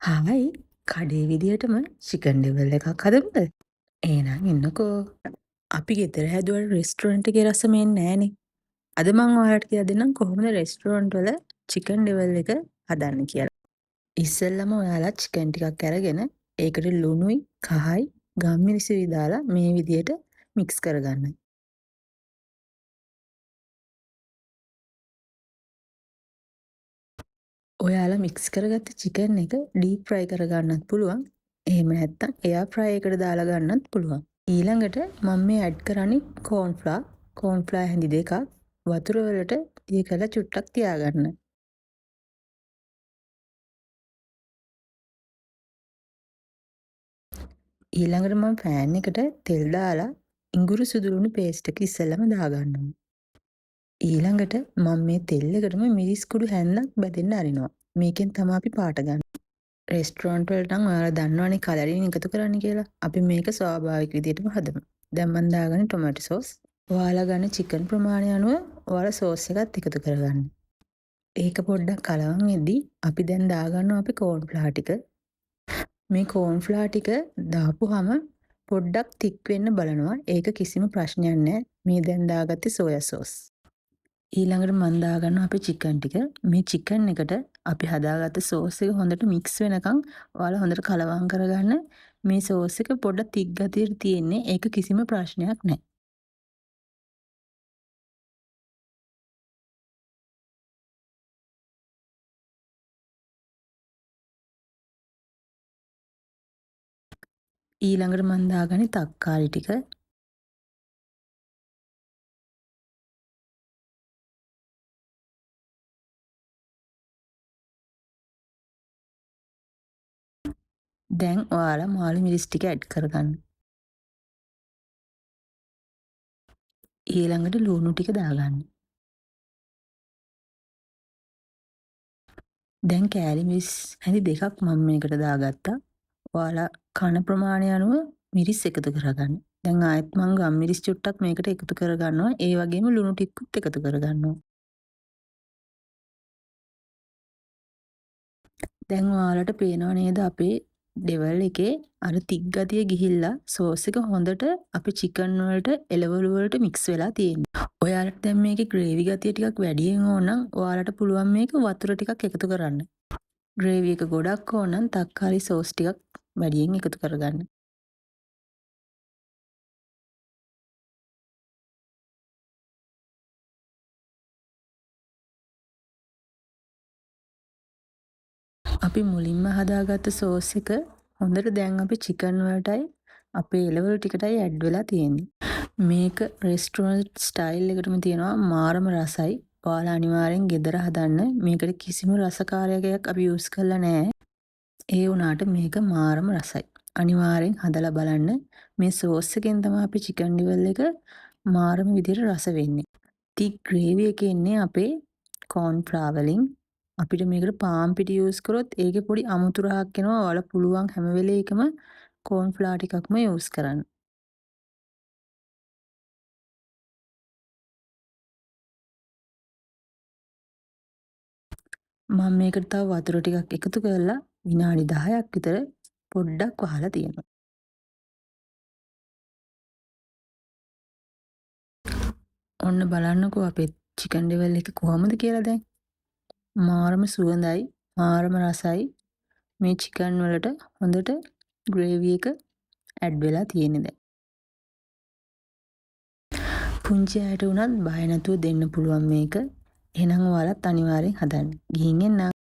Hi කඩේ විදිහටම chicken devil එකක් හදමුද? එහෙනම් ඉන්නකෝ. අපි ගෙදර හැදුවට රෙස්ටොරන්ට් එකේ රසම එන්නේ නෑනේ. අද මම ඔයාලට කියලා දෙන්නම් කොහොමද රෙස්ටොරන්ට් වල චිකන් ඩෙවල් එක හදන්නේ කියලා. ඉස්සෙල්ලම ඔයාලා චිකන් ටිකක් අරගෙන ඒකට ලුණුයි, කහයි, ගම්මිරිසුයි දාලා මේ විදිහට මික්ස් කරගන්න. ඔයාලා මික්ස් කරගත්ත චිකන් එක ඩීප් ෆ්‍රයි කරගන්නත් පුළුවන්. එහෙම නැත්නම් එයාර් ෆ්‍රයි එකට දාලා ගන්නත් පුළුවන්. ඊළඟට මම මේ ඇඩ් කරන්නේ කෝන්ෆ්ලවර් හැඳි දෙකක් වතුර වලට දිය කරලා චුට්ටක් තියාගන්න. ඊළඟට මම පෑන් එකට තෙල් දාලා ඉඟුරු සුදුලුණු පේස්ට් එක ඉස්සෙල්ලම දාගන්නවා. ඊළඟට මම මේ තෙල් එකටම මිරිස් කුඩු හැන්දක් බැදෙන්න අරිනවා. මේකෙන් තමයි අපි පාට ගන්න. රෙස්ටොරන්ට් වලට නම් ඔයාලා දන්නවනේ කලරින් එකතු කරන්න කියලා. අපි මේක ස්වාභාවික විදිහටම හදමු. දැන් මම දාගන්නේ ටොමැටෝ සෝස්. ඔයාලා ගන්න චිකන් ප්‍රමාණය අනුව ඔයාලා සෝස් එකත් එකතු කරගන්න. ඒක පොඩ්ඩක් කලවම් වෙද්දී අපි දැන් දාගන්නවා අපි කෝන්ෆ්ලවර් ටික. මේ කෝන්ෆ්ලවර් ටික දාපුවාම පොඩ්ඩක් තික් වෙන්න බලනවා. ඒක කිසිම ප්‍රශ්නයක් නැහැ. මේ දැන් දාගත්තේ සෝයා සෝස්. ඊළඟට මම දාගන්නවා අපේ චිකන් ටික. මේ චිකන් එකට අපි හදාගත්ත සෝස් එක හොඳට මික්ස් වෙනකන් ඔයාලා හොඳට කලවම් කරගන්න. මේ සෝස් එක පොඩ්ඩක් තික් ගතියට තියෙන්නේ. ඒක කිසිම ප්‍රශ්නයක් නැහැ. ඊළඟට මම දාගන්නේ තක්කාලි ටික. දැන් ඔයාලා මාළු මිරිස් ටික ඇඩ් කරගන්න. ඊළඟට ලුණු ටික දාගන්න. දැන් කෑලි මිරිස් හැඳි දෙකක් මම මේකට දාගත්තා. ඔයාලා කන ප්‍රමාණය අනුව මිරිස් එකතු කරගන්න. දැන් ආයෙත් මම ගම්මිරිස් චුට්ටක් මේකට එකතු කරගන්නවා. ඒ වගේම ලුණු ටිකකුත් එකතු කරගන්නවා. දැන් ඔයාලට පේනව නේද අපේ ඩෙවල් එකේ අර තික් ගතිය ගිහිල්ලා සෝස් එක හොඳට අපේ චිකන් වලට එළවලු වලට මික්ස් වෙලා තියෙන්නේ. ඔයාලට දැන් මේකේ ග්‍රේවි ගතිය ටිකක් වැඩියෙන් ඕන නම් ඔයාලට පුළුවන් මේක වතුර ටිකක් එකතු කරන්න. ග්‍රේවි එක ගොඩක් ඕන නම් තක්කාලි සෝස් ටිකක් වැඩියෙන් එකතු කරගන්න. අපි මුලින්ම හදාගත්ත සෝස් එක හොඳට දැන් අපි චිකන් වලටයි අපේ එළවලු ටිකටයි ඇඩ් වෙලා තියෙන්නේ. මේක රෙස්ටොරන්ට් ස්ටයිල් එකටම තියෙනවා මාරම රසයි. ඔයාලා අනිවාර්යෙන් ගෙදර හදන්න. මේකට කිසිම රසකාරකයක් අපි යූස් කරලා නැහැ. ඒ වුණාට මේක මාරම රසයි. අනිවාර්යෙන් හදලා බලන්න. මේ සෝස් එකෙන් තමයි අපි චිකන් ඩිවල් එක මාරම විදිහට රස වෙන්නේ. තික් ග්‍රේවි එකේ ඉන්නේ අපේ කෝන්ෆ්ලවර් වලින් අපිට මේකට පාන් පිටි යූස් කරොත් ඒකේ පොඩි අමුතු රහක් එනවා. ඔයාලා පුළුවන් හැම වෙලේකම කෝන්ෆ්ලවර් ටිකක්ම යූස් කරන්න. මම මේකට තව වතුර ටිකක් එකතු කරලා විනාඩි 10ක් විතර පොඩ්ඩක් වහලා තියෙනවා. ඔන්න බලන්නකෝ අපේ චිකන් ඩෙවල් එක කොහමද කියලා දැන්. මාරම සුවඳයි, මාරම රසයි. මේ චිකන් වලට හොඳට ග්‍රේවි එක ඇඩ් වෙලා තියෙන්නේ දැන්. පුංචි අයට උනත් බය නැතුව දෙන්න පුළුවන් මේක. එහෙනම් ඔයාලත් අනිවාර්යෙන් හදන්න. ගිහින් එන්න.